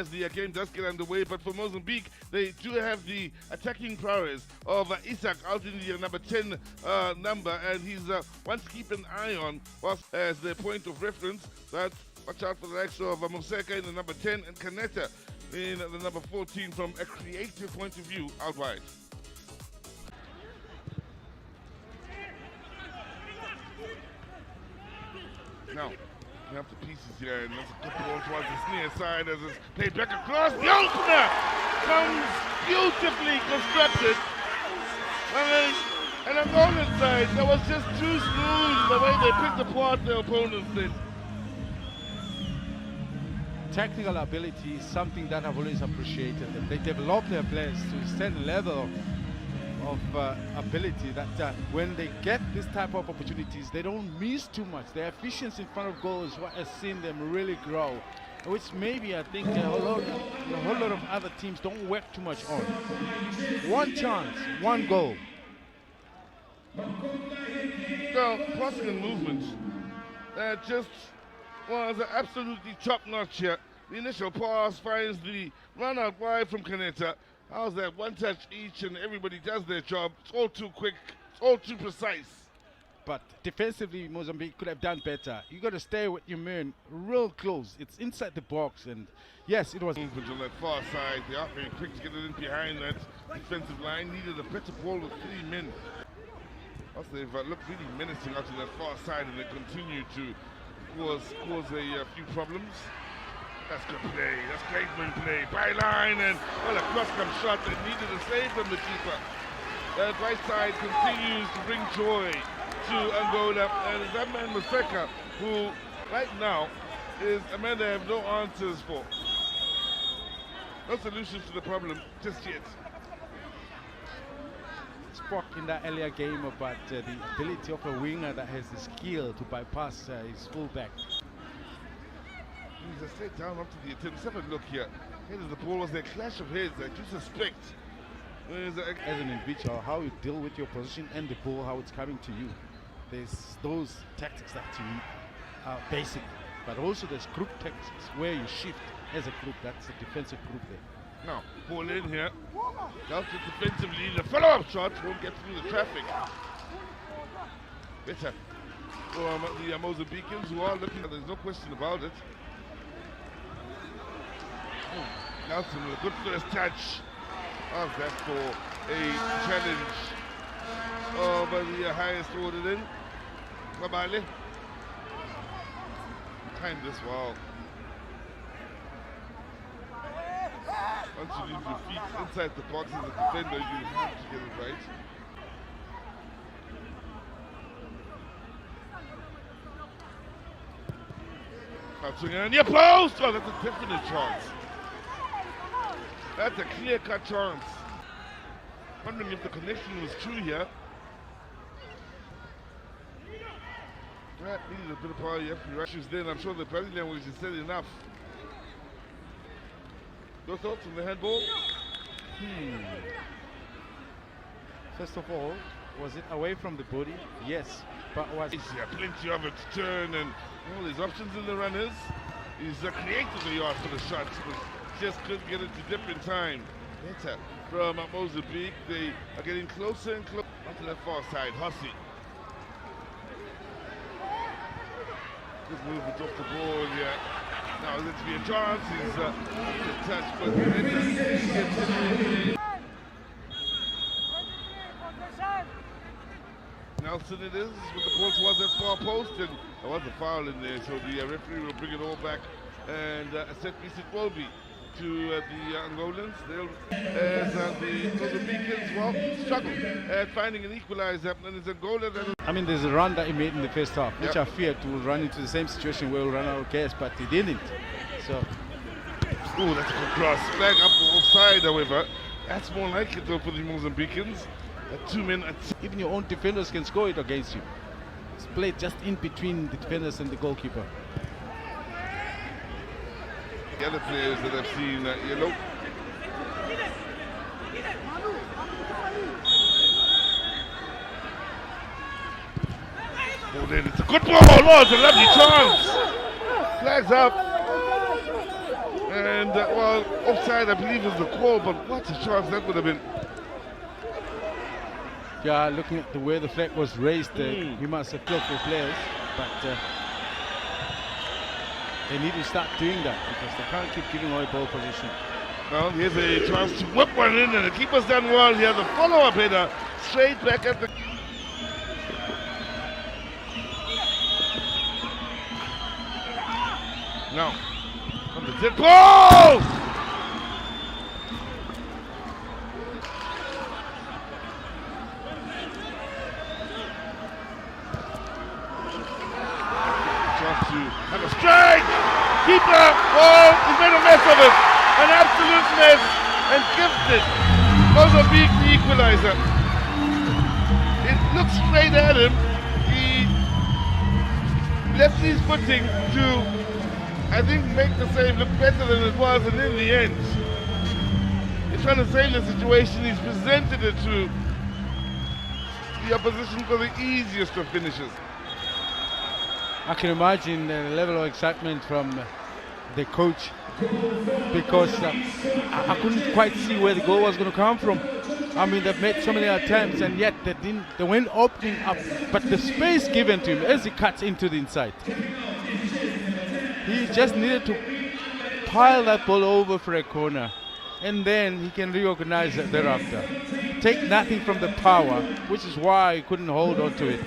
as the game does get underway. But for Mozambique, they do have the attacking prowess of Isak out in the number 10 number, and he's one to keep an eye on whilst as their point of reference. But watch out for the likes of Moseka in the number 10 and Kaneta in the number 14 from a creative point of view out wide. Now, we have the pieces here, and there's a good ball towards the near side as it's played back across. The opener comes beautifully constructed. And Angolan side, that was just too smooth the way they picked apart their opponents did. Technical ability is something that I've always appreciated. They develop their players to a certain level of ability that when they get this type of opportunities, they don't miss too much. Their efficiency in front of goal is what has seen them really grow, which maybe I think a whole lot of other teams don't work too much on. One chance, one goal. Now, crossing and movement just was absolutely top-notch here. The initial pass finds the run out wide from Kaneta. How's that? One touch each and everybody does their job. It's all too quick. It's all too precise. But defensively, Mozambique could have done better. You got to stay with your man real close. It's inside the box, and yes, it was movement on that far side. They are very quick to get it in behind that defensive line. Needed a better ball with 3 men. Also, they've looked really menacing out to that far side, and they continue to cause a few problems. That's good play. That's great play. Byline, and well, a cross-come shot that needed a save from the keeper. That right side continues to bring joy to Angola, and it's that man Moseka, who right now is a man they have no answers for. No solutions to the problem just yet. Spoke in that earlier game about the ability of a winger that has the skill to bypass his fullback. He's a straight down up to the attempt. Let's have a look here. Here's the ball. Was there a clash of heads? I do suspect. As an individual, how you deal with your position and the ball, how it's coming to you. There's those tactics that you are basic, but also there's group tactics where you shift as a group. That's a defensive group there. Now, ball in here. Dealt it defensively. The follow-up shot won't get through the traffic. Better from the Mozambicans, who are looking at, there's no question about it. Nelson with a good first touch. How's that for a challenge over the highest order then? Mabale. Time this well. Once you leave your feet inside the box as a defender, you have to get it right. Bouncing in, your post! Oh, that's a definite chance. That's a clear-cut chance. Wondering if the connection was true here. That needed a bit of power. You have to rushes then. I'm sure the body language is said enough. Your thoughts on the handball? First of all, was it away from the body? Yes, but was yeah, plenty of it to turn and all these options in the runners. He's creatively yard for the shots, but just couldn't get it to dip in time. Better from Mozambique. They are getting closer and closer onto the far side. Hossi. Good movement off the ball, yeah. Now let's be a chance. He's a touch, but Nelson it is with the ball towards that far post, and there was a foul in there, so the referee will bring it all back, and a set piece it will be to the Angolans. They'll, as the Mozambicans, well, struggle at finding an equalizer, and it's Angola that. I mean, there's a run that he made in the first half, which I feared to run into the same situation where we'll run out of gas, but he didn't. So, oh, that's a good cross. Flag up offside, however. That's more like it though for the Mozambicans. 2 men. Even your own defenders can score it against you. It's played just in between the defenders and the goalkeeper. The other players that I've seen yellow. Oh, then it's a good ball. Oh, it's a lovely chance. Flags up. And And, well, offside, I believe, is the call, but what a chance that would have been. Yeah, looking at the way the flag was raised, he must have killed for players, but they need to start doing that because they can't keep giving away ball position. Well, here's a chance to whip one in, and the keeper's done well here. The follow-up header straight back at the... Now, from the zip post! Chance to have a strike! Keeper! Oh, he's made a mess of it! An absolute mess! And gifted Mozambique the equalizer. It looks straight at him. He left his footing to, I think, make the save look better than it was, and in the end, he's trying to save the situation. He's presented it to the opposition for the easiest of finishes. I can imagine the level of excitement from the coach because I couldn't quite see where the goal was going to come from. I mean, they've made so many attempts and yet they weren't opening up, but the space given to him as he cuts into the inside, he just needed to pile that ball over for a corner and then he can reorganize it thereafter. Take nothing from the power, which is why he couldn't hold on to it.